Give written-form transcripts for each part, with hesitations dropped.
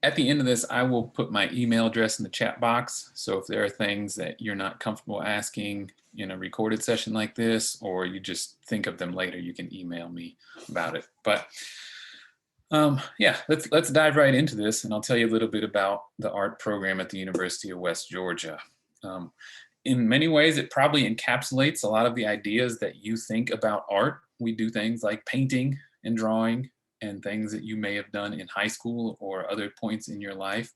At the end of this, I will put my email address in the chat box. So if there are things that you're not comfortable asking in a recorded session like this, or you just think of them later, you can email me about it. But yeah, let's dive right into this, and I'll tell you a little bit about the art program at the University of West Georgia. Um, in many ways, it probably encapsulates a lot of the ideas that you think about art. We do things like painting and drawing and things that you may have done in high school or other points in your life.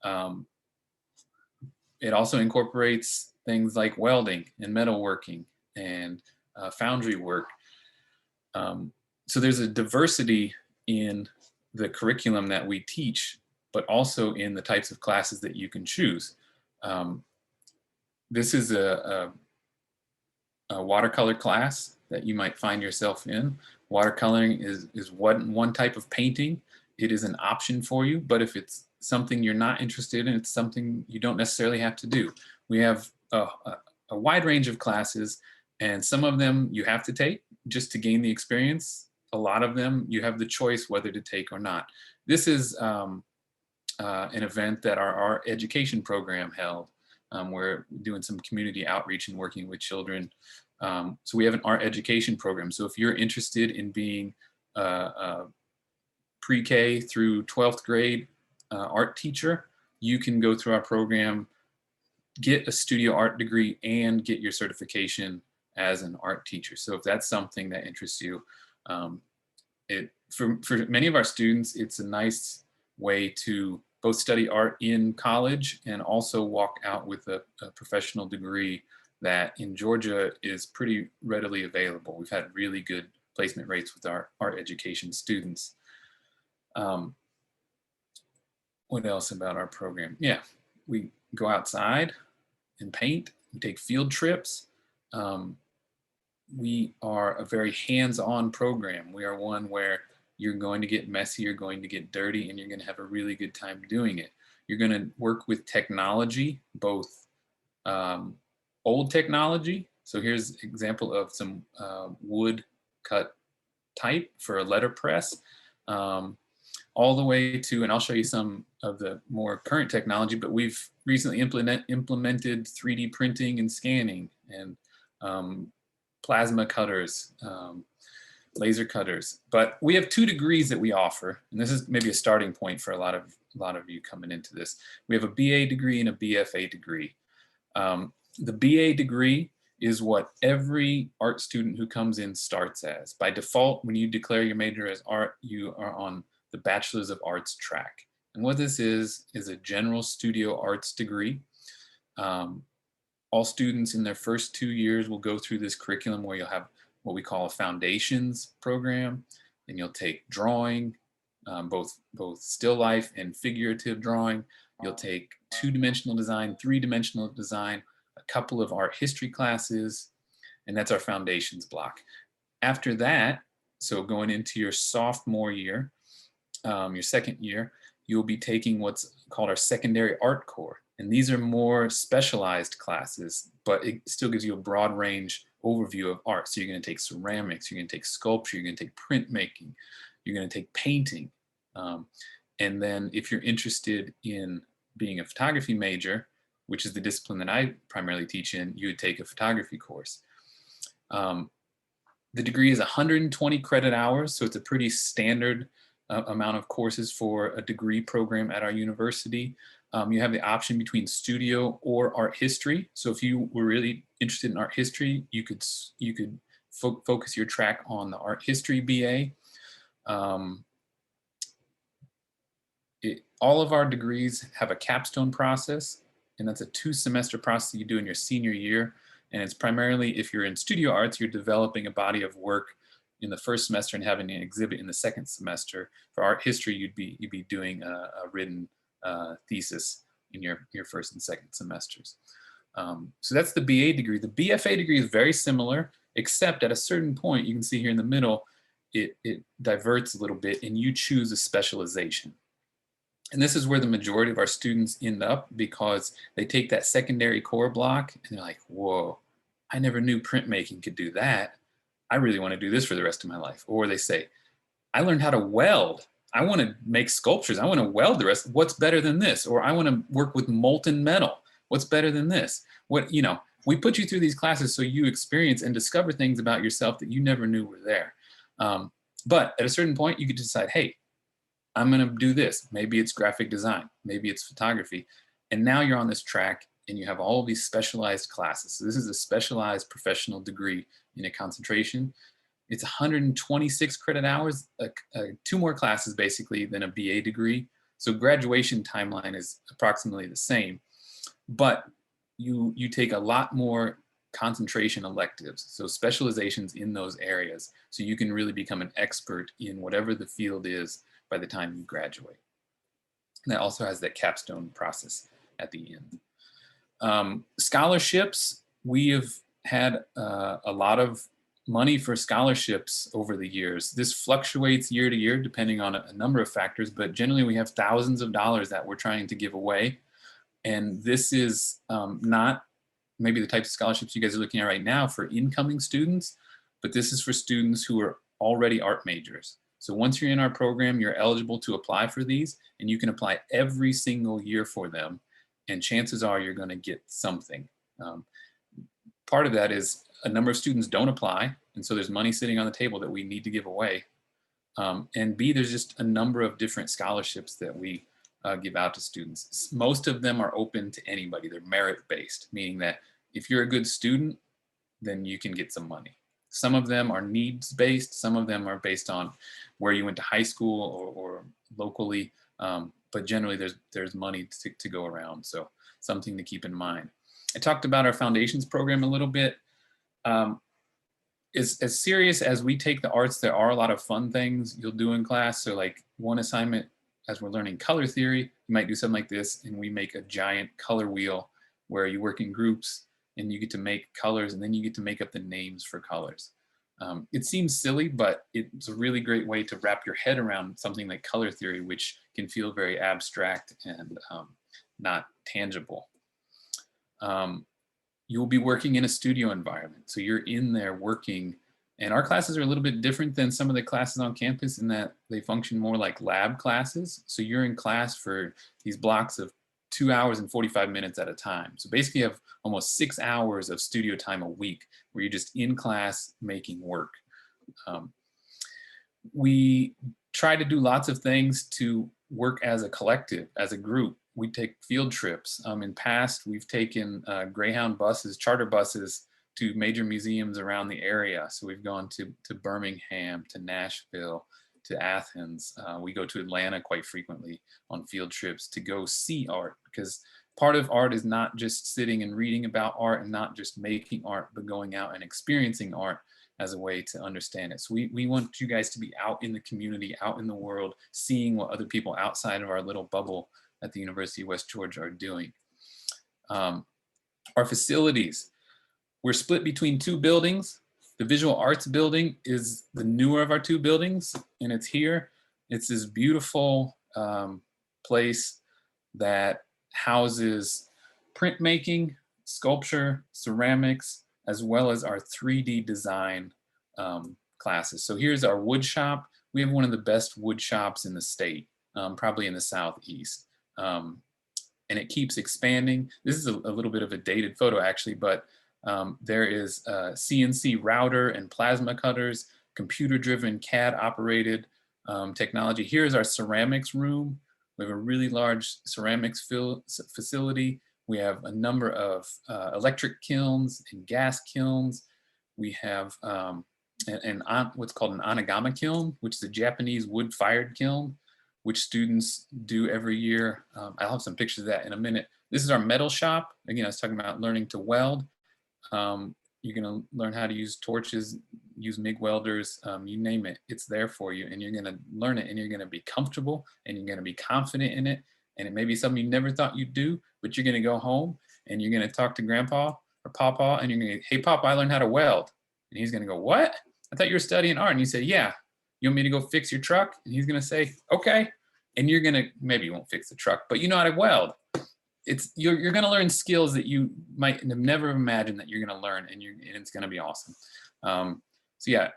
Um, it also incorporates things like welding and metalworking and foundry work. So there's a diversity in the curriculum that we teach, but also in the types of classes that you can choose. Um, this is a watercolor class that you might find yourself in. Watercoloring is one type of painting. It is an option for you, but if it's something you're not interested in, it's something you don't necessarily have to do. We have a wide range of classes, and some of them you have to take just to gain the experience. A lot of them you have the choice whether to take or not. This is an event that our art education program held. We're doing some community outreach and working with children. So we have an art education program. So if you're interested in being a pre-K through 12th grade art teacher, you can go through our program, get a studio art degree, and get your certification as an art teacher. So if that's something that interests you, for many of our students, it's a nice way to both study art in college and also walk out with a professional degree that in Georgia is pretty readily available. We've had really good placement rates with our art education students. What else about our program? Yeah, we go outside and paint. We take field trips. We are a very hands-on program. We are one where you're going to get messy, you're going to get dirty, and you're going to have a really good time doing it. You're going to work with technology, both old technology. So here's an example of some wood cut type for a letterpress, all the way to, and I'll show you some of the more current technology, but we've recently implemented 3D printing and scanning and plasma cutters, laser cutters. But we have 2 degrees that we offer, and this is maybe a starting point for a lot of you coming into this. We have a BA degree and a BFA degree. The BA degree is what every art student who comes in starts as. By default, when you declare your major as art, you are on the Bachelor's of Arts track. And what this is a general studio arts degree. All students in their first 2 years will go through this curriculum where you'll have what we call a foundations program, and you'll take drawing, both still life and figurative drawing. You'll take 2-dimensional design, 3-dimensional design, a couple of art history classes, and that's our foundations block. After that, so going into your sophomore year, your second year, you'll be taking what's called our secondary art core. And these are more specialized classes, but it still gives you a broad range overview of art. So you're going to take ceramics, you're going to take sculpture, you're going to take printmaking, you're going to take painting. And then if you're interested in being a photography major, which is the discipline that I primarily teach in, you would take a photography course. The degree is 120 credit hours, so it's a pretty standard amount of courses for a degree program at our university. You have the option between studio or art history. So if you were really interested in art history, you could focus your track on the art history BA. All of our degrees have a capstone process, and that's a 2-semester process you do in your senior year. And it's primarily, if you're in studio arts, you're developing a body of work in the first semester and having an exhibit in the second semester. For art history, you'd be doing a written thesis in your first and second semesters. So that's the BA degree. The BFA degree is very similar, except at a certain point, you can see here in the middle, it diverts a little bit and you choose a specialization. And this is where the majority of our students end up, because they take that secondary core block and they're like, whoa, I never knew printmaking could do that. I really want to do this for the rest of my life. Or they say, I learned how to weld. I want to make sculptures. I want to weld the rest. What's better than this? Or I want to work with molten metal. What's better than this? What, you know, we put you through these classes so you experience and discover things about yourself that you never knew were there. But at a certain point, you could decide, hey, I'm going to do this. Maybe it's graphic design. Maybe it's photography. And now you're on this track and you have all of these specialized classes. So this is a specialized professional degree in a concentration. It's 126 credit hours, 2 more classes basically than a BA degree. So graduation timeline is approximately the same, but you take a lot more concentration electives, so specializations in those areas, so you can really become an expert in whatever the field is by the time you graduate. And that also has that capstone process at the end. Scholarships, we have had a lot of money for scholarships over the years. This fluctuates year to year depending on a number of factors, but generally we have thousands of dollars that we're trying to give away. And this is not maybe the types of scholarships you guys are looking at right now for incoming students, but this is for students who are already art majors. So once you're in our program, you're eligible to apply for these, and you can apply every single year for them. And chances are you're going to get something. Part of that is a number of students don't apply, and so there's money sitting on the table that we need to give away. And B, there's just a number of different scholarships that we give out to students. Most of them are open to anybody. They're merit-based, meaning that if you're a good student, then you can get some money. Some of them are needs-based. Some of them are based on where you went to high school or locally. But generally, there's money to go around. So something to keep in mind. I talked about our foundations program a little bit. As serious as we take the arts, there are a lot of fun things you'll do in class. So like one assignment, as we're learning color theory, you might do something like this, and we make a giant color wheel where you work in groups and you get to make colors, and then you get to make up the names for colors. It seems silly, but it's a really great way to wrap your head around something like color theory, which can feel very abstract and not tangible. You'll be working in a studio environment. So you're in there working, and our classes are a little bit different than some of the classes on campus in that they function more like lab classes. So you're in class for these blocks of 2 hours and 45 minutes at a time. So basically you have almost 6 hours of studio time a week where you're just in class making work. We try to do lots of things to work as a collective, as a group. We take field trips. In past, we've taken Greyhound buses, charter buses, to major museums around the area. So we've gone to Birmingham, to Nashville, to Athens. We go to Atlanta quite frequently on field trips to go see art, because part of art is not just sitting and reading about art and not just making art, but going out and experiencing art as a way to understand it. So we want you guys to be out in the community, out in the world, seeing what other people outside of our little bubble at the University of West Georgia are doing. Our facilities, we're split between 2 buildings. The Visual Arts Building is the newer of our 2 buildings, and it's here. It's this beautiful place that houses printmaking, sculpture, ceramics, as well as our 3D design classes. So here's our wood shop. We have one of the best wood shops in the state, probably in the Southeast. And it keeps expanding. This is a little bit of a dated photo actually, but there is a CNC router and plasma cutters, computer-driven CAD-operated technology. Here's our ceramics room. We have a really large ceramics facility. We have a number of electric kilns and gas kilns. We have what's called an anagama kiln, which is a Japanese wood-fired kiln, which students do every year. I'll have some pictures of that in a minute. This is our metal shop. Again, I was talking about learning to weld. You're gonna learn how to use torches, use MIG welders, you name it, it's there for you, and you're gonna learn it, and you're gonna be comfortable, and you're gonna be confident in it, and it may be something you never thought you'd do, but you're gonna go home, and you're gonna talk to Grandpa or Papa, and you're gonna, hey Papa, I learned how to weld. And he's gonna go, what? I thought you were studying art. And you say, yeah. You want me to go fix your truck? And he's gonna say, okay. And you're gonna, maybe you won't fix the truck, but you know how to weld. You're gonna learn skills that you might have never imagined that you're gonna learn, and it's gonna be awesome. So yeah,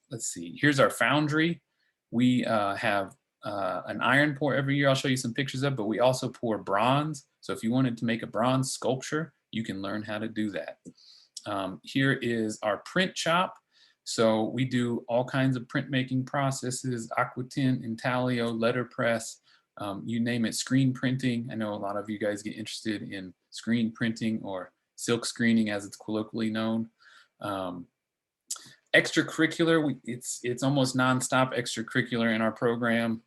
let's see, here's our foundry. We have an iron pour every year. I'll show you some pictures of, but we also pour bronze. So if you wanted to make a bronze sculpture, you can learn how to do that. Here is our print shop. So we do all kinds of printmaking processes, aquatint, intaglio, letterpress, you name it, screen printing. I know a lot of you guys get interested in screen printing or silk screening as it's colloquially known. Extracurricular, it's almost nonstop extracurricular in our program.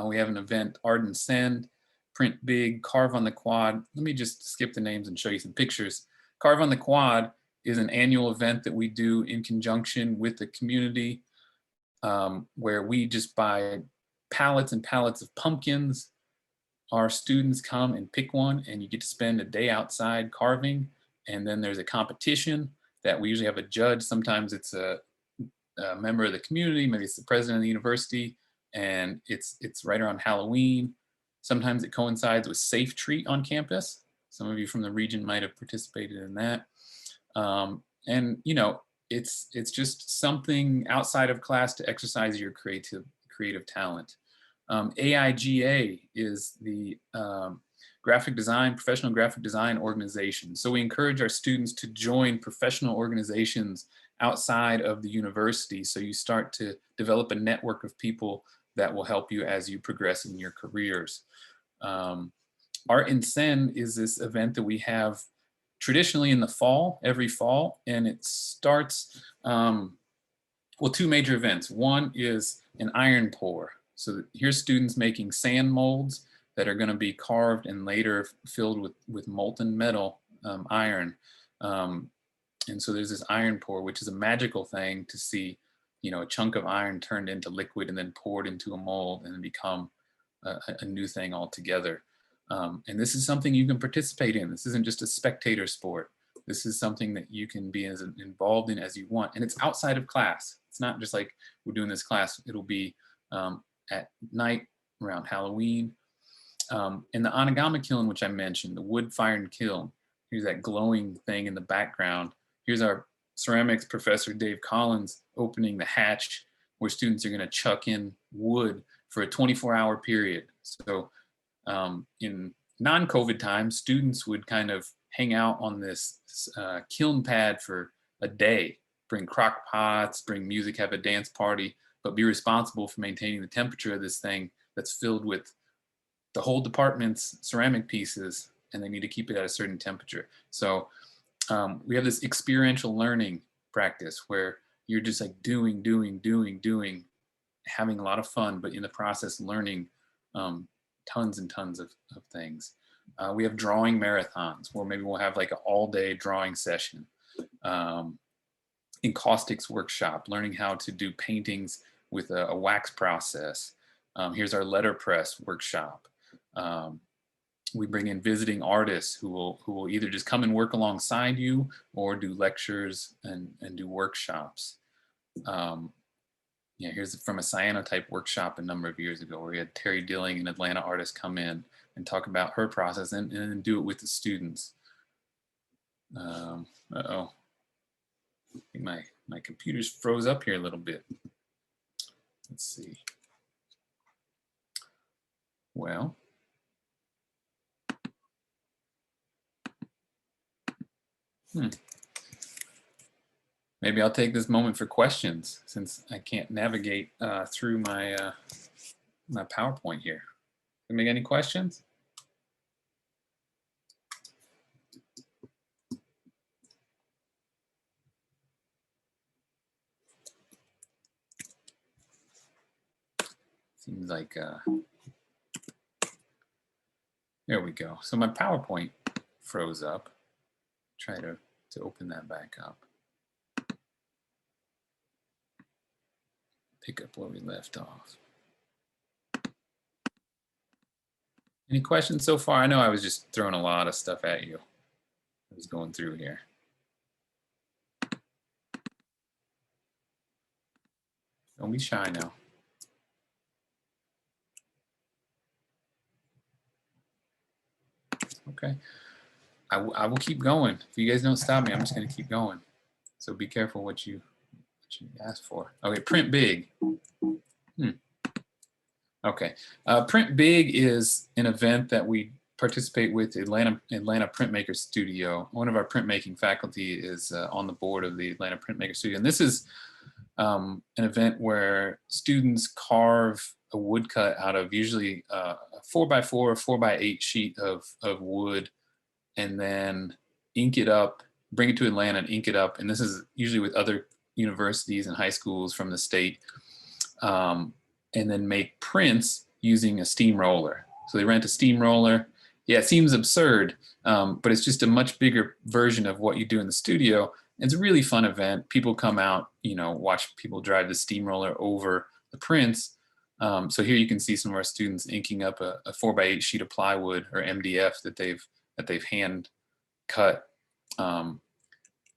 We have an event, Art and Send, Print Big, Carve on the Quad. Let me just skip the names and show you some pictures. Carve on the Quad is an annual event that we do in conjunction with the community, where we just buy pallets and pallets of pumpkins. Our students come and pick one, and you get to spend a day outside carving. And then there's a competition that we usually have a judge. Sometimes it's a member of the community, maybe it's the president of the university, and it's right around Halloween. Sometimes it coincides with Safe Treat on campus. Some of you from the region might have participated in that. And you know, it's just something outside of class to exercise your creative talent. AIGA is the professional graphic design organization. So we encourage our students to join professional organizations outside of the university. So you start to develop a network of people that will help you as you progress in your careers. Art and Send is this event that we have traditionally in the fall, every fall, and it starts, well, two major events. One is an iron pour. So here's students making sand molds that are going to be carved and later filled with molten metal, iron. And so there's this iron pour, which is a magical thing to see, you know, a chunk of iron turned into liquid and then poured into a mold and then become a new thing altogether. And this is something you can participate in. This isn't just a spectator sport. This is something that you can be as involved in as you want. And it's outside of class. It's not just like we're doing this class. It'll be at night around Halloween. And the Onigami kiln, which I mentioned, the wood-fired kiln. Here's that glowing thing in the background. Here's our ceramics professor, Dave Collins, opening the hatch where students are going to chuck in wood for a 24-hour period. So in non-COVID times, students would kind of hang out on this kiln pad for a day, bring crock pots, bring music, have a dance party, but be responsible for maintaining the temperature of this thing that's filled with the whole department's ceramic pieces, and they need to keep it at a certain temperature. So we have this experiential learning practice where you're just like doing, having a lot of fun, but in the process learning tons and tons of things. We have drawing marathons where maybe we'll have like an all-day drawing session. Encaustics workshop, learning how to do paintings with a wax process. Here's our letterpress workshop. We bring in visiting artists who will either just come and work alongside you or do lectures and do workshops. Yeah, here's from a cyanotype workshop a number of years ago where we had Terry Dilling, an Atlanta artist, come in and talk about her process and do it with the students. Uh-oh. I think my computer's froze up here a little bit. Let's see. Well. Maybe I'll take this moment for questions since I can't navigate through my my PowerPoint here. Make any questions? Seems like there we go. So my PowerPoint froze up. Try to open that back up. Pick up where we left off. Any questions so far? I know I was just throwing a lot of stuff at you. I was going through here. Don't be shy now. Okay. I will keep going. If you guys don't stop me, I'm just going to keep going. So be careful what you ask for. Okay, print big. Okay. Print Big is an event that we participate with Atlanta Printmaker Studio. One of our printmaking faculty is on the board of the Atlanta Printmaker Studio. And this is an event where students carve a woodcut out of usually a 4x4 or 4x8 sheet of wood, and then ink it up, bring it to Atlanta and ink it up. And this is usually with other universities and high schools from the state. And then make prints using a steamroller. So they rent a steamroller. Yeah, it seems absurd, but it's just a much bigger version of what you do in the studio. It's a really fun event. People come out, you know, watch people drive the steamroller over the prints. So here you can see some of our students inking up a 4x8 sheet of plywood, or MDF, that they've hand cut, and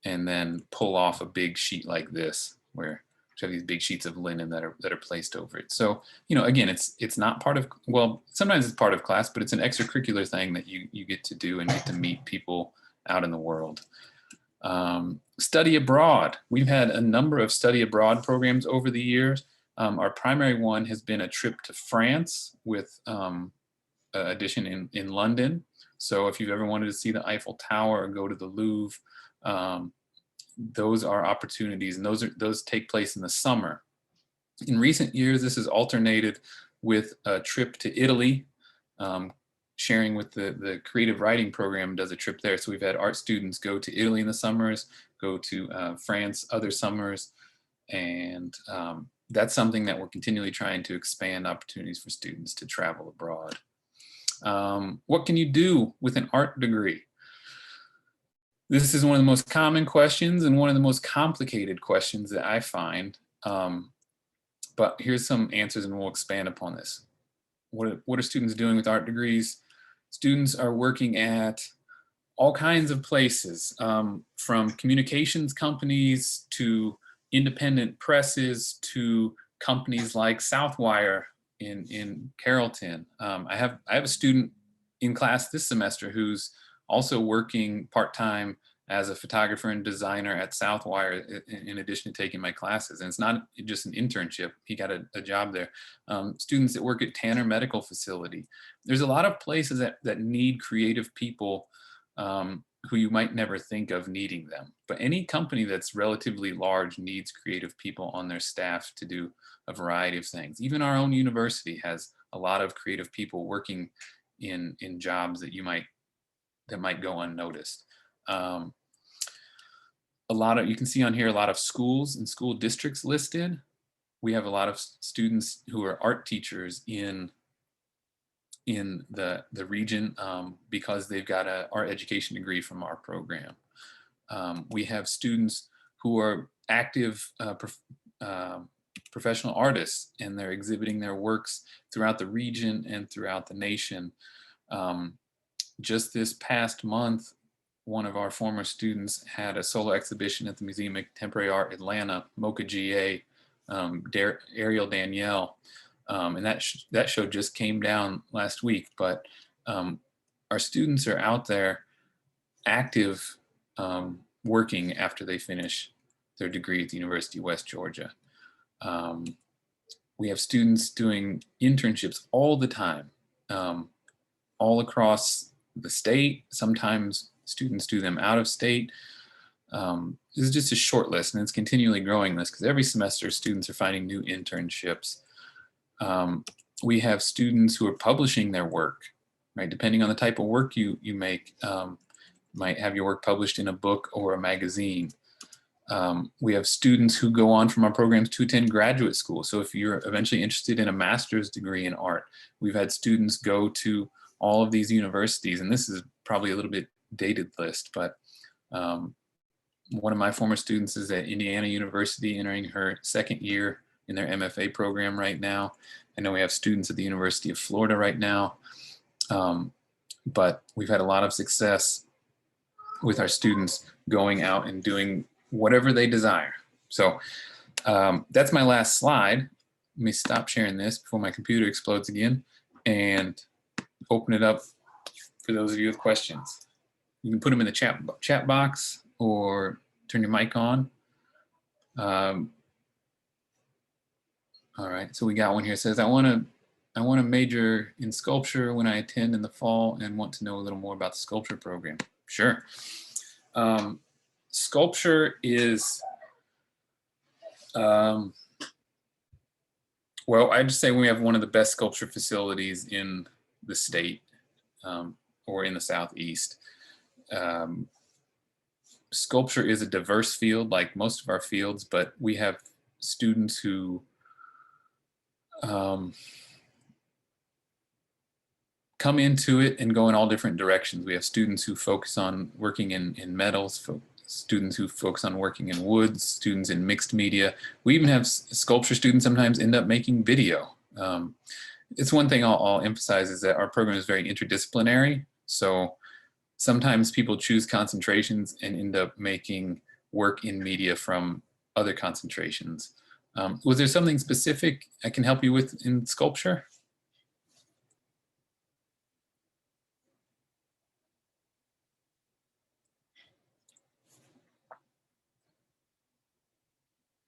then pull off a big sheet like this, where you have these big sheets of linen that are placed over it. So, you know, again, it's not part of, well, sometimes it's part of class, but it's an extracurricular thing that you get to do and get to meet people out in the world. Study abroad. We've had a number of study abroad programs over the years. Our primary one has been a trip to France with addition in London. So if you've ever wanted to see the Eiffel Tower or go to the Louvre, those are opportunities, and those take place in the summer. In recent years, this has alternated with a trip to Italy. Sharing with the creative writing program does a trip there. So we've had art students go to Italy in the summers, go to France other summers, and that's something that we're continually trying to expand opportunities for students to travel abroad. What can you do with an art degree? This is one of the most common questions and one of the most complicated questions that I find. But here's some answers, and we'll expand upon this. What are students doing with art degrees? Students are working at all kinds of places, from communications companies to independent presses to companies like Southwire in Carrollton. I have a student in class this semester who's also working part-time as a photographer and designer at Southwire in addition to taking my classes. And it's not just an internship, he got a job there. Students that work at Tanner Medical Facility. There's a lot of places that need creative people who you might never think of needing them. But any company that's relatively large needs creative people on their staff to do a variety of things. Even our own university has a lot of creative people working in jobs that might go unnoticed. You can see on here a lot of schools and school districts listed. We have a lot of students who are art teachers in the region because they've got an art education degree from our program. We have students who are active professional artists, and they're exhibiting their works throughout the region and throughout the nation. Just this past month, one of our former students had a solo exhibition at the Museum of Contemporary Art Atlanta, MoCA GA, Ariel Danielle. And that show just came down last week, but our students are out there active, working after they finish their degree at the University of West Georgia. We have students doing internships all the time, all across the state. Sometimes students do them out of state. This is just a short list, and it's continually growing this because every semester students are finding new internships. We have students who are publishing their work, right? Depending on the type of work you make, might have your work published in a book or a magazine. We have students who go on from our programs to attend graduate school. So if you're eventually interested in a master's degree in art, we've had students go to all of these universities, and this is probably a little bit dated list, but one of my former students is at Indiana University, entering her second year in their MFA program right now. I know we have students at the University of Florida right now, but we've had a lot of success with our students going out and doing whatever they desire. So that's my last slide. Let me stop sharing this before my computer explodes again and open it up for those of you with questions. You can put them in the chat box or turn your mic on. All right, so we got one here. It says, I want to I want to major in sculpture when I attend in the fall and want to know a little more about the sculpture program. Sure. Sculpture is, well, I just say we have one of the best sculpture facilities in the state, or in the Southeast. Sculpture is a diverse field like most of our fields, but we have students who come into it and go in all different directions. We have students who focus on working in metals, students who focus on working in woods, students in mixed media. We even have sculpture students sometimes end up making video. It's one thing I'll emphasize is that our program is very interdisciplinary. So sometimes people choose concentrations and end up making work in media from other concentrations. Was there something specific I can help you with in sculpture?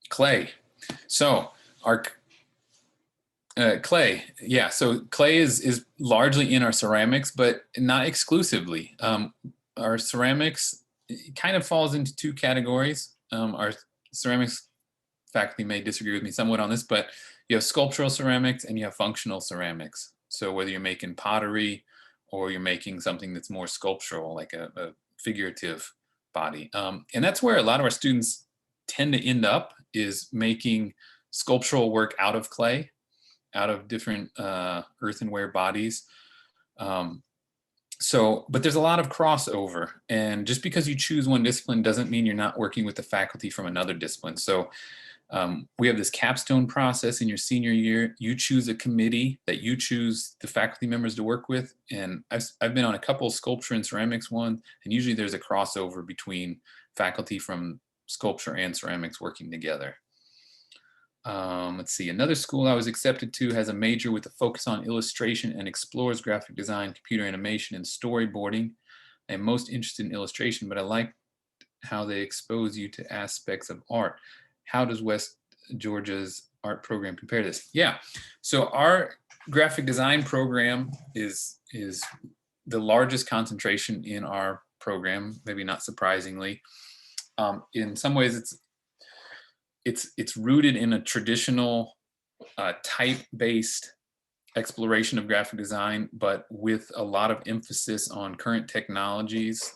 Clay. So our clay, yeah. So clay is largely in our ceramics, but not exclusively. Our ceramics kind of falls into two categories. Our ceramics faculty may disagree with me somewhat on this, but you have sculptural ceramics and you have functional ceramics. So whether you're making pottery or you're making something that's more sculptural, like a figurative body. And that's where a lot of our students tend to end up, is making sculptural work out of clay, out of different earthenware bodies. But there's a lot of crossover, and just because you choose one discipline doesn't mean you're not working with the faculty from another discipline. So we have this capstone process in your senior year. You choose a committee that you choose the faculty members to work with. And I've been on a couple of sculpture and ceramics ones, and usually there's a crossover between faculty from sculpture and ceramics working together. Let's see, another school I was accepted to has a major with a focus on illustration and explores graphic design, computer animation, and storyboarding. I'm most interested in illustration, but I like how they expose you to aspects of art. How does West Georgia's art program compare to this? Yeah, so our graphic design program is the largest concentration in our program, maybe not surprisingly. In some ways, it's rooted in a traditional type-based exploration of graphic design, but with a lot of emphasis on current technologies.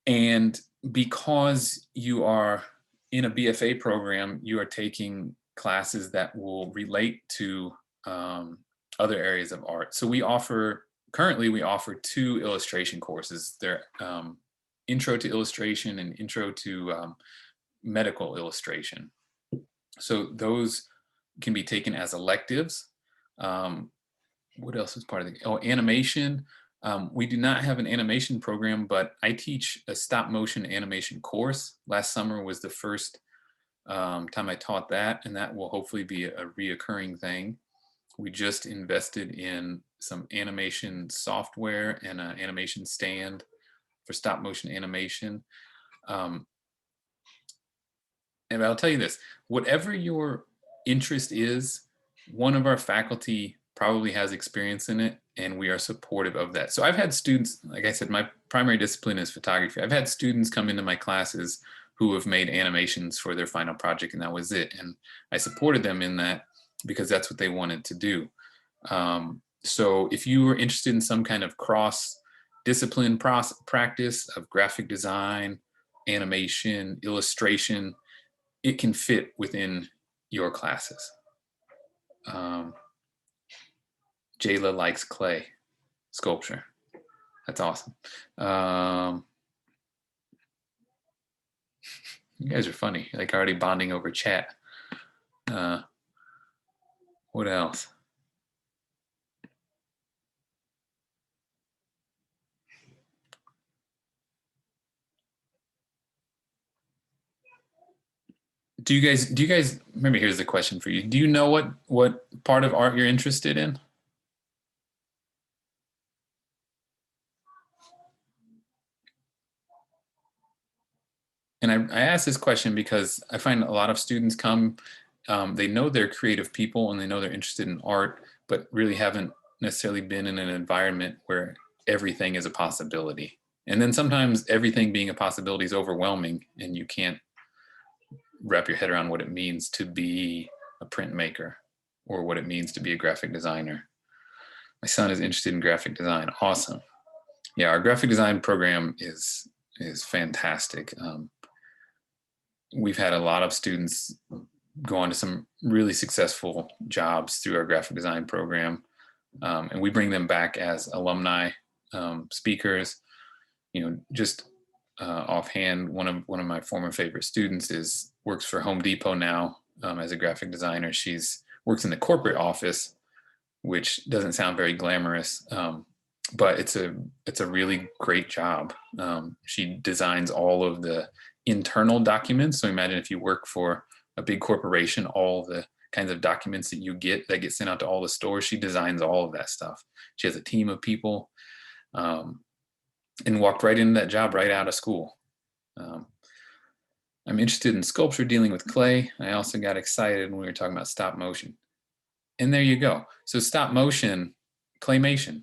And because you are in a BFA program, you are taking classes that will relate to other areas of art. So currently we offer 2 illustration courses. They're Intro to Illustration and Intro to Medical Illustration. So those can be taken as electives. What else is part of animation? We do not have an animation program, but I teach a stop motion animation course. Last summer was the first time I taught that, and that will hopefully be a reoccurring thing. We just invested in some animation software and an animation stand for stop motion animation. And I'll tell you this, whatever your interest is, one of our faculty probably has experience in it, and we are supportive of that. So I've had students, like I said, my primary discipline is photography. I've had students come into my classes who have made animations for their final project, and that was it. And I supported them in that because that's what they wanted to do. So if you were interested in some kind of cross-discipline practice of graphic design, animation, illustration, it can fit within your classes. Jayla likes clay sculpture. That's awesome. You guys are funny, like already bonding over chat. What else? Do you guys maybe here's the question for you. Do you know what part of art you're interested in? And I ask this question because I find a lot of students come they know they're creative people and they know they're interested in art, but really haven't necessarily been in an environment where everything is a possibility. And then sometimes everything being a possibility is overwhelming and you can't wrap your head around what it means to be a printmaker or what it means to be a graphic designer. My son is interested in graphic design. Awesome. Yeah, our graphic design program is fantastic. We've had a lot of students go on to some really successful jobs through our graphic design program. And we bring them back as alumni speakers. You know, just offhand, one of my former favorite students works for Home Depot now as a graphic designer. She's works in the corporate office, which doesn't sound very glamorous, but it's a really great job. She designs all of the internal documents. So imagine if you work for a big corporation, all the kinds of documents that you get that get sent out to all the stores, she designs all of that stuff. She has a team of people, and walked right into that job right out of school. I'm interested in sculpture dealing with clay. I also got excited when we were talking about stop motion. And there you go. So stop motion, claymation.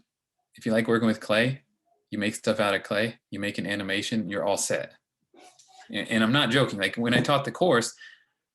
If you like working with clay, you make stuff out of clay, you make an animation, you're all set. And I'm not joking. Like when I taught the course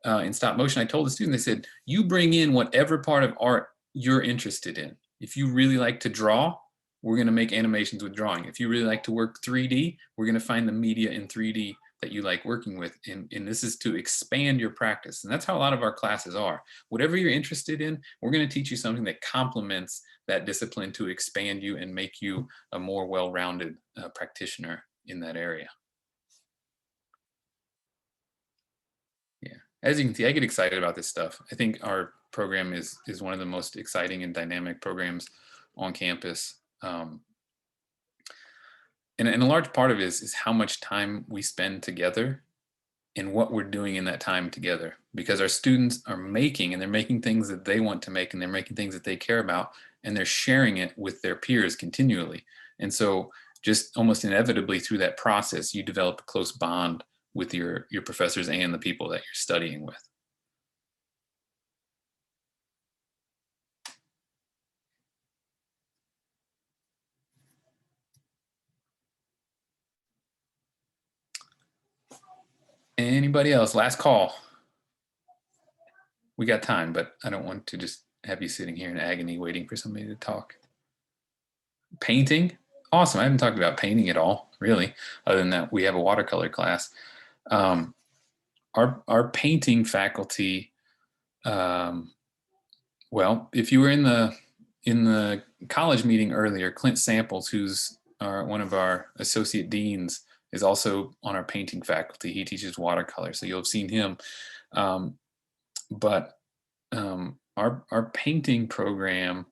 in stop motion, I told the student, they said, you bring in whatever part of art you're interested in. If you really like to draw, we're going to make animations with drawing. If you really like to work 3D, we're going to find the media in 3D that you like working with. And this is to expand your practice. And that's how a lot of our classes are. Whatever you're interested in, we're going to teach you something that complements that discipline to expand you and make you a more well-rounded practitioner in that area. Yeah, as you can see, I get excited about this stuff. I think our program is one of the most exciting and dynamic programs on campus. And a large part of it is how much time we spend together and what we're doing in that time together, because our students are making, and they're making things that they want to make, and they're making things that they care about, and they're sharing it with their peers continually. And so just almost inevitably through that process, you develop a close bond with your professors and the people that you're studying with. Anybody else? Last call. We got time, but I don't want to just have you sitting here in agony waiting for somebody to talk. Painting? Awesome. I haven't talked about painting at all, really, other than that we have a watercolor class. Our painting faculty, well, if you were in the college meeting earlier, Clint Samples, who's one of our associate deans, is also on our painting faculty. He teaches watercolor, so you'll have seen him. But our painting program,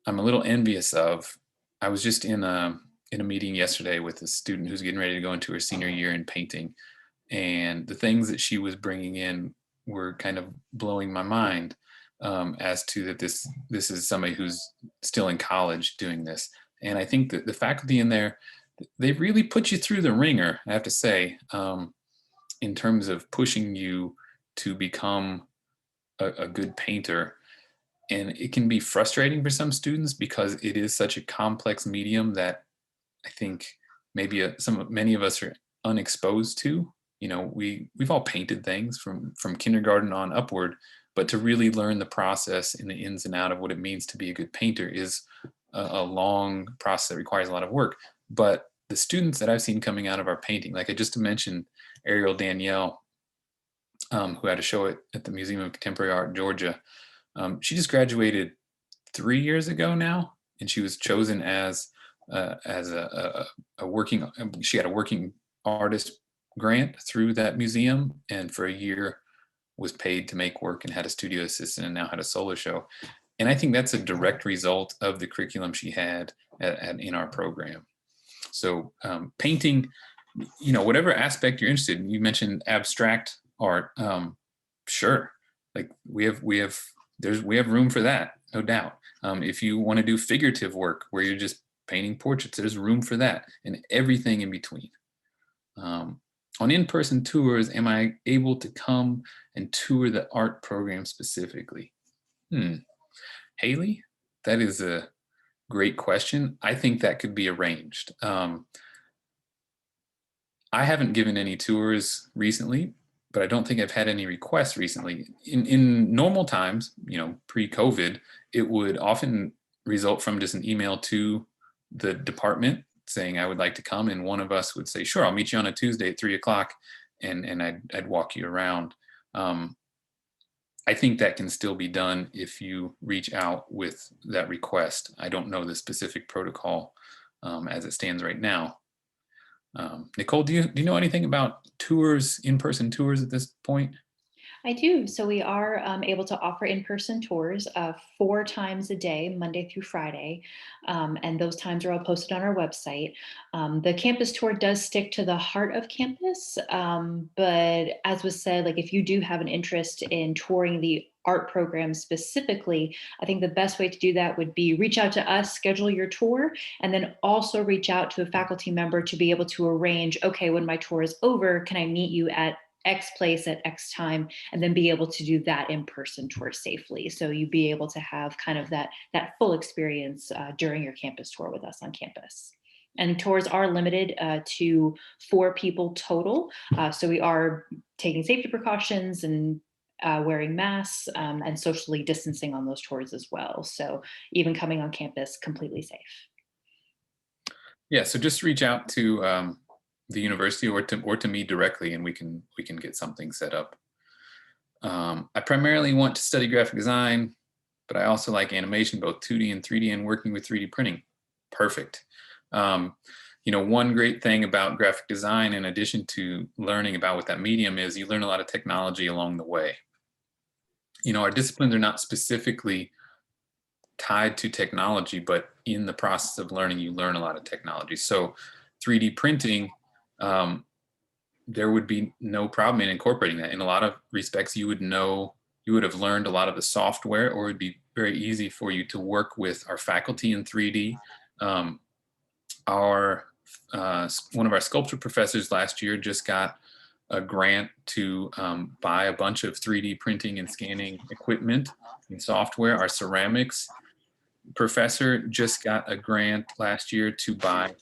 I'm a little envious of. I was just in a meeting yesterday with a student who's getting ready to go into her senior year in painting, and the things that she was bringing in were kind of blowing my mind as to that this is somebody who's still in college doing this. And I think that the faculty in there, they really put you through the ringer, I have to say, in terms of pushing you to become a good painter. And it can be frustrating for some students because it is such a complex medium that I think maybe many of us are unexposed to. You know, we've all painted things from kindergarten on upward, but to really learn the process and the ins and out of what it means to be a good painter is a long process that requires a lot of work. But the students that I've seen coming out of our painting, like I just mentioned, Ariel Danielle, who had a show at the Museum of Contemporary Art in Georgia. She just graduated 3 years ago now, and she was chosen as a working. She had a working artist grant through that museum, and for a year was paid to make work and had a studio assistant, and now had a solo show. And I think that's a direct result of the curriculum she had in our program. So painting, you know, whatever aspect you're interested in. You mentioned abstract art. Sure, like we have room for that, no doubt. If you want to do figurative work where you're just painting portraits, there's room for that, and everything in between. On in-person tours, am I able to come and tour the art program specifically? Hmm. Haley, that is a great question. I think that could be arranged. I haven't given any tours recently, but I don't think I've had any requests recently. In normal times, pre-COVID, it would often result from just an email to the department saying I would like to come, and one of us would say, "Sure, I'll meet you on a Tuesday at 3 o'clock," and I'd walk you around. Um, I think that can still be done if you reach out with that request. I don't know the specific protocol as it stands right now. Nicole, do you know anything about tours, in-person tours at this point? I do. So we are able to offer in-person tours 4 times a day, Monday through Friday, and those times are all posted on our website. The campus tour does stick to the heart of campus, but as was said, like if you do have an interest in touring the art program specifically, I think the best way to do that would be reach out to us, schedule your tour, and then also reach out to a faculty member to be able to arrange, okay, when my tour is over, can I meet you at X place at X time, and then be able to do that in-person tour safely. So you'd be able to have kind of that full experience during your campus tour with us on campus. And tours are limited to 4 people total. So we are taking safety precautions and wearing masks and socially distancing on those tours as well. So even coming on campus, completely safe. Yeah, so just reach out to the university or to me directly, and we can get something set up. I primarily want to study graphic design, but I also like animation, both 2D and 3D, and working with 3D printing. Perfect. Um, one great thing about graphic design, in addition to learning about what that medium is, you learn a lot of technology along the way. Our disciplines are not specifically tied to technology, but in the process of learning, you learn a lot of technology. So 3D printing, um, there would be no problem in incorporating that. In a lot of respects, you would have learned a lot of the software, or it'd be very easy for you to work with our faculty in 3D. Um, our One of our sculpture professors last year just got a grant to buy a bunch of 3D printing and scanning equipment and software. Our ceramics professor just got a grant last year to buy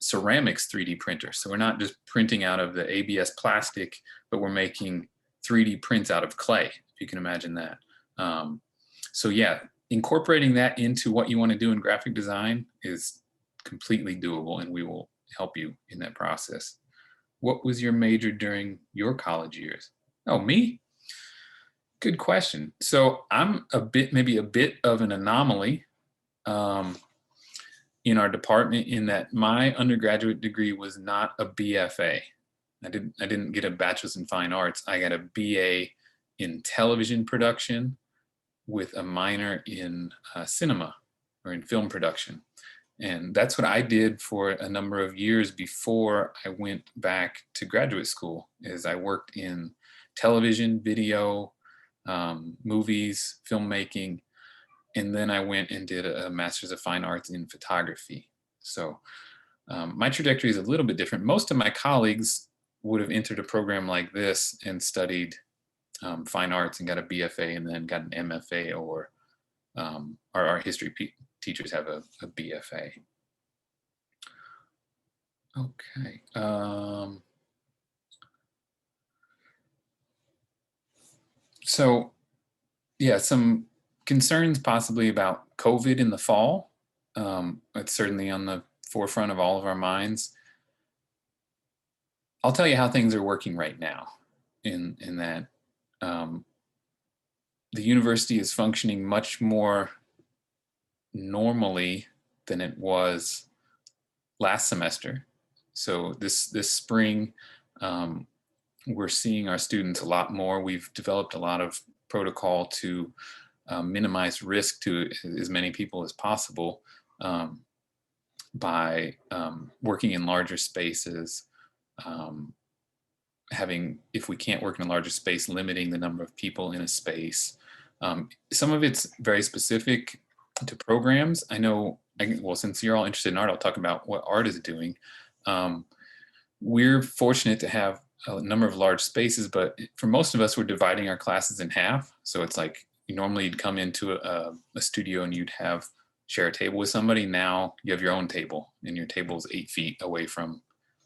ceramics 3D printer. So we're not just printing out of the ABS plastic, but we're making 3D prints out of clay, if you can imagine that. Um, so yeah, incorporating that into what you want to do in graphic design is completely doable, and we will help you in that process. What was your major during your college years? Oh, me? Good question. So I'm maybe a bit of an anomaly um, in our department, in that my undergraduate degree was not a BFA. I didn't get a bachelor's in fine arts. I got a BA in television production with a minor in cinema, or in film production. And that's what I did for a number of years before I went back to graduate school. Is I worked in television, video, movies, filmmaking, and then I went and did a master's of fine arts in photography. So my trajectory is a little bit different. Most of my colleagues would have entered a program like this and studied fine arts and got a BFA and then got an MFA, or our history teachers have a BFA. Okay. So yeah, some concerns possibly about COVID in the fall. It's certainly on the forefront of all of our minds. I'll tell you how things are working right now. In that, um, the university is functioning much more normally than it was last semester. So this spring, um, we're seeing our students a lot more. We've developed a lot of protocol to minimize risk to as many people as possible, um, by working in larger spaces, um, if we can't work in a larger space, limiting the number of people in a space. Some of it's very specific to programs. I know, well, since you're all interested in art, I'll talk about what art is doing. Um, we're fortunate to have a number of large spaces, but for most of us, we're dividing our classes in half. So it's like normally you'd come into a studio and you'd share a table with somebody. Now you have your own table, and your table is 8 feet away from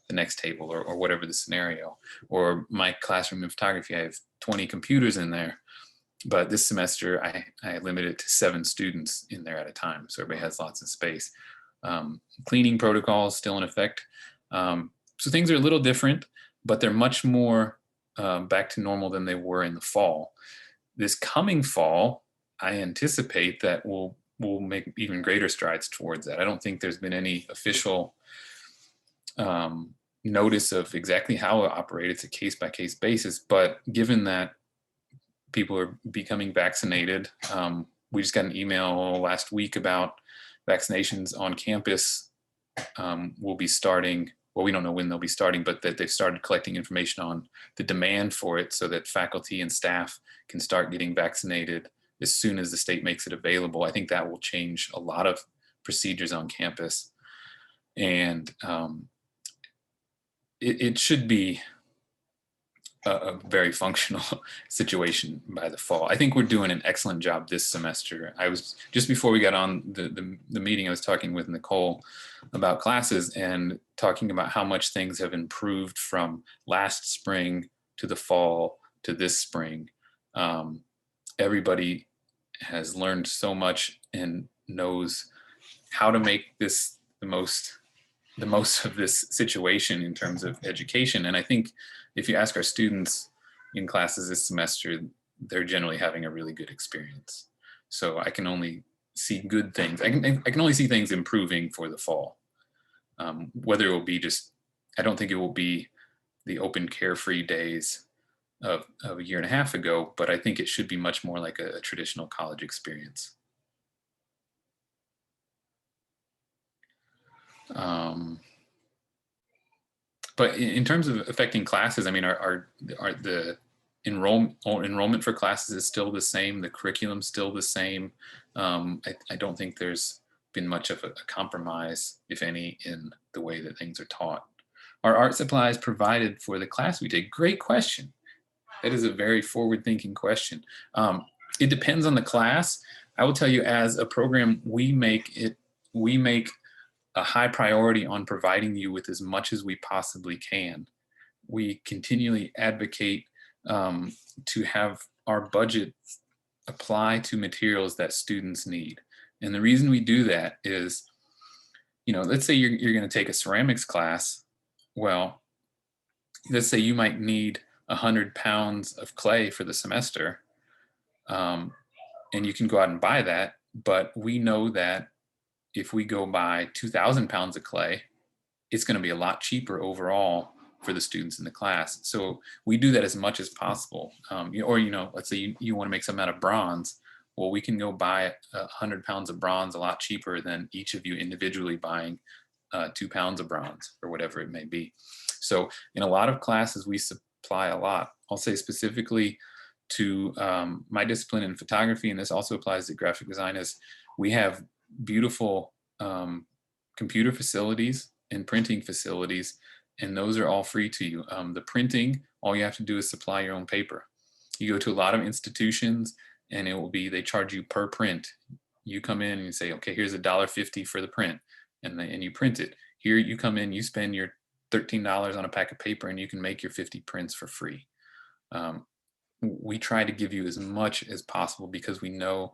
the next table, or whatever the scenario. Or my classroom in photography, I have 20 computers in there, but this semester I limited it to 7 students in there at a time, so everybody has lots of space. Cleaning protocols still in effect. So things are a little different, but they're much more back to normal than they were in the fall. This coming fall, I anticipate that we'll make even greater strides towards that. I don't think there's been any official notice of exactly how it operates. It's a case-by-case basis, but given that people are becoming vaccinated, we just got an email last week about vaccinations on campus will be starting. Well, we don't know when they'll be starting, but that they've started collecting information on the demand for it so that faculty and staff can start getting vaccinated as soon as the state makes it available. I think that will change a lot of procedures on campus. And it should be a very functional situation by the fall. I think we're doing an excellent job this semester. I was, just before we got on the meeting, I was talking with Nicole about classes and talking about how much things have improved from last spring to the fall to this spring. Everybody has learned so much and knows how to make this the most of this situation in terms of education. And I think if you ask our students in classes this semester, they're generally having a really good experience. So I can only see good things. I can only see things improving for the fall. Whether it will be just, I don't think it will be the open carefree days of a year and a half ago, but I think it should be much more like a traditional college experience. But in terms of affecting classes, I mean, are the enrollment for classes is still the same? The curriculum's still the same? I don't think there's been much of a compromise, if any, in the way that things are taught. Are art supplies provided for the class we take? Great question. That is a very forward-thinking question. It depends on the class. I will tell you, as a program, we make a high priority on providing you with as much as we possibly can. We continually advocate to have our budget apply to materials that students need. And the reason we do that is, you know, let's say you're going to take a ceramics class. Well, let's say you might need 100 pounds of clay for the semester, and you can go out and buy that. But we know that if we go buy 2,000 pounds of clay, it's going to be a lot cheaper overall for the students in the class. So we do that as much as possible. Or, you know, let's say you want to make something out of bronze. Well, we can go buy 100 pounds of bronze a lot cheaper than each of you individually buying 2 pounds of bronze or whatever it may be. So in a lot of classes, we supply a lot. I'll say specifically to my discipline in photography, and this also applies to graphic design, is we have beautiful computer facilities and printing facilities, and those are all free to you. The printing, all you have to do is supply your own paper. You go to a lot of institutions and it will be, they charge you per print. You come in and you say, okay, here's $1.50 for the print, and you print it. Here you come in, you spend your $13 on a pack of paper and you can make your 50 prints for free. We try to give you as much as possible because we know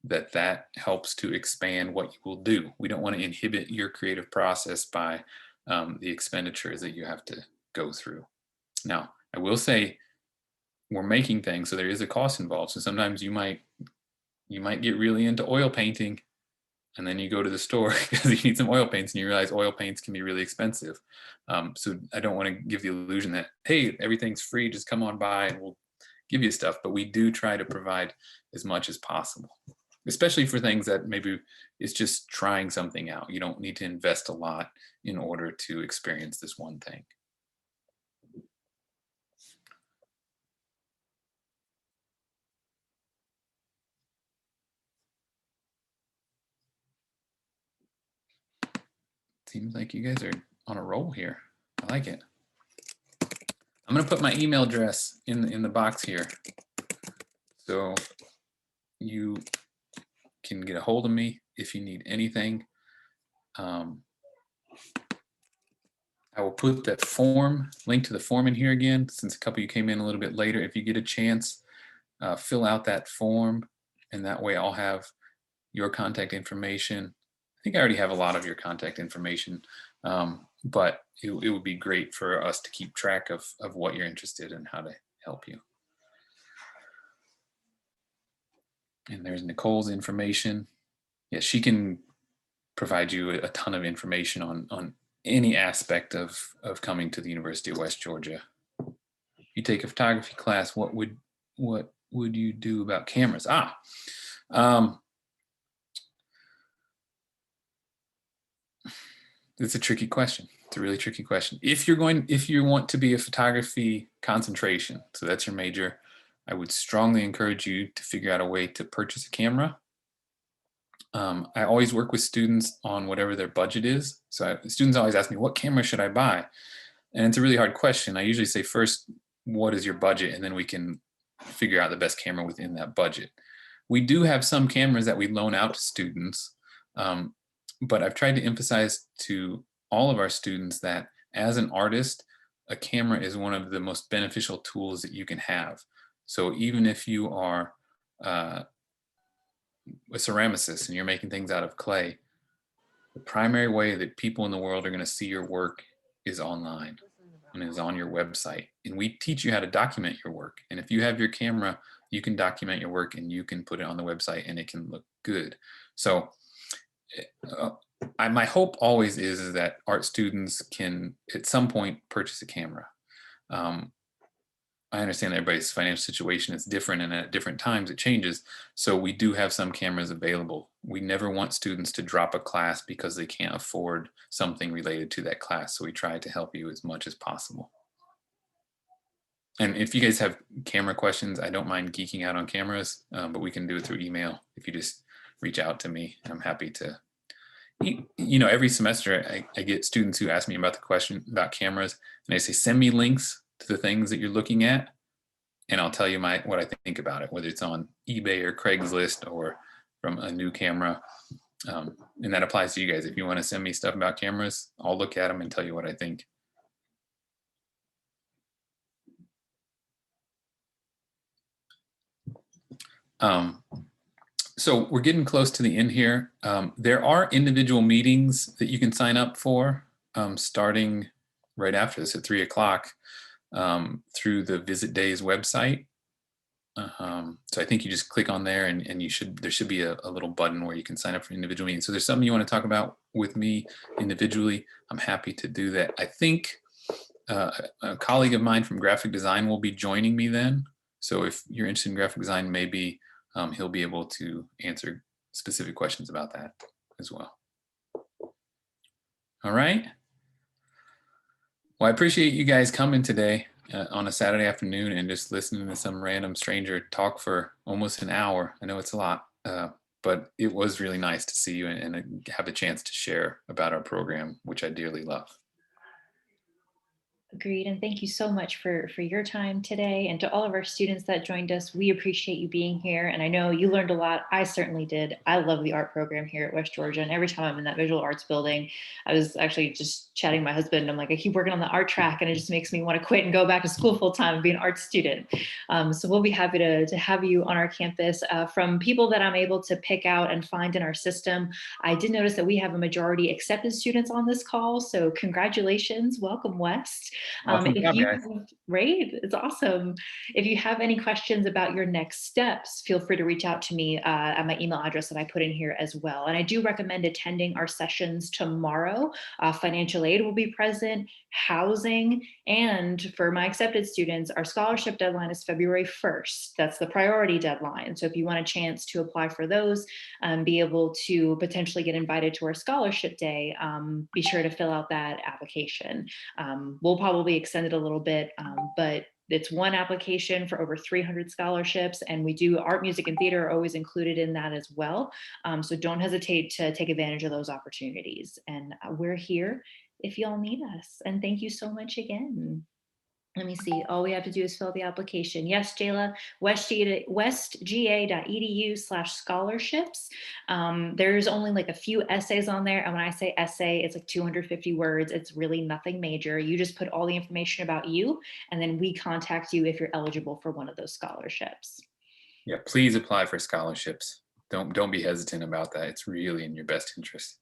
that helps to expand what you will do. We don't want to inhibit your creative process by the expenditures that you have to go through. Now, I will say we're making things, so there is a cost involved. So sometimes you might get really into oil painting, and then you go to the store because you need some oil paints, and you realize oil paints can be really expensive. So I don't want to give the illusion that, hey, everything's free, just come on by and we'll give you stuff. But we do try to provide as much as possible, especially for things that maybe it's just trying something out. You don't need to invest a lot in order to experience this one thing. Seems like you guys are on a roll here. I like it. I'm going to put my email address in the box here, so you can get a hold of me if you need anything. I will put that link to the form in here again, since a couple of you came in a little bit later. If you get a chance, fill out that form, and that way I'll have your contact information. I think I already have a lot of your contact information, but it would be great for us to keep track of what you're interested in, how to help you. And there's Nicole's information. Yeah, she can provide you a ton of information on any aspect of coming to the University of West Georgia. If you take a photography class, what would you do about cameras? It's a tricky question. It's a really tricky question. If you want to be a photography concentration, so that's your major, I would strongly encourage you to figure out a way to purchase a camera. I always work with students on whatever their budget is. So students always ask me, what camera should I buy? And it's a really hard question. I usually say first, what is your budget? And then we can figure out the best camera within that budget. We do have some cameras that we loan out to students, but I've tried to emphasize to all of our students that as an artist, a camera is one of the most beneficial tools that you can have. So even if you are a ceramicist and you're making things out of clay, the primary way that people in the world are going to see your work is online and is on your website. And we teach you how to document your work. And if you have your camera, you can document your work and you can put it on the website and it can look good. So my hope always is that art students can at some point purchase a camera. I understand everybody's financial situation is different and at different times it changes. So we do have some cameras available. We never want students to drop a class because they can't afford something related to that class. So we try to help you as much as possible. And if you guys have camera questions, I don't mind geeking out on cameras, but we can do it through email. If you just reach out to me, I'm happy to. Every semester I get students who ask me about the question about cameras, and they say, send me links to the things that you're looking at, and I'll tell you what I think about it, whether it's on eBay or Craigslist or from a new camera. And that applies to you guys. If you want to send me stuff about cameras, I'll look at them and tell you what I think. So we're getting close to the end here. There are individual meetings that you can sign up for starting right after this at 3 o'clock through the Visit Days website. So I think you just click on there and there should be a little button where you can sign up for individual meetings. So there's something you want to talk about with me individually, I'm happy to do that. I think a colleague of mine from graphic design will be joining me then. So if you're interested in graphic design, maybe he'll be able to answer specific questions about that as well. All right. Well, I appreciate you guys coming today on a Saturday afternoon and just listening to some random stranger talk for almost an hour. I know it's a lot, but it was really nice to see you and have a chance to share about our program, which I dearly love. Agreed. And thank you so much for your time today. And to all of our students that joined us, we appreciate you being here. And I know you learned a lot. I certainly did. I love the art program here at West Georgia. And every time I'm in that visual arts building, I was actually just chatting with my husband. I'm like, I keep working on the art track and it just makes me want to quit and go back to school full time and be an art student. So we'll be happy to have you on our campus. From people that I'm able to pick out and find in our system, I did notice that we have a majority accepted students on this call. So congratulations. Welcome, West. Welcome job, guys. Great, it's awesome. If you have any questions about your next steps, feel free to reach out to me at my email address that I put in here as well. And I do recommend attending our sessions tomorrow. Financial aid will be present, housing, and for my accepted students, our scholarship deadline is February 1st. That's the priority deadline. So if you want a chance to apply for those, be able to potentially get invited to our scholarship day, be sure to fill out that application. We'll probably extend it a little bit, but it's one application for over 300 scholarships, and we do art, music, and theater are always included in that as well. So don't hesitate to take advantage of those opportunities. And we're here if y'all need us. And thank you so much again. Let me see. All we have to do is fill the application. Yes, Jayla, westga.edu/scholarships. There's only like a few essays on there. And when I say essay, it's like 250 words. It's really nothing major. You just put all the information about you, and then we contact you if you're eligible for one of those scholarships. Yeah, please apply for scholarships. Don't be hesitant about that. It's really in your best interest.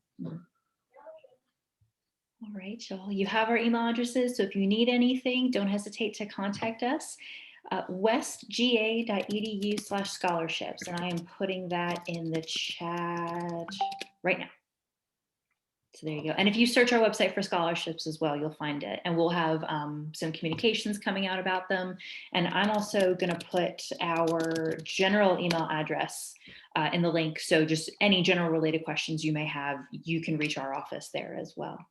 All right, Joel, you have our email addresses. So if you need anything, don't hesitate to contact us. westga.edu/scholarships. And I am putting that in the chat right now. So there you go. And if you search our website for scholarships as well, you'll find it. And we'll have some communications coming out about them. And I'm also going to put our general email address in the link. So just any general related questions you may have, you can reach our office there as well.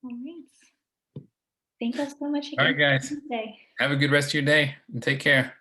All right. Thank you so much again. All right, guys. Today. Have a good rest of your day and take care.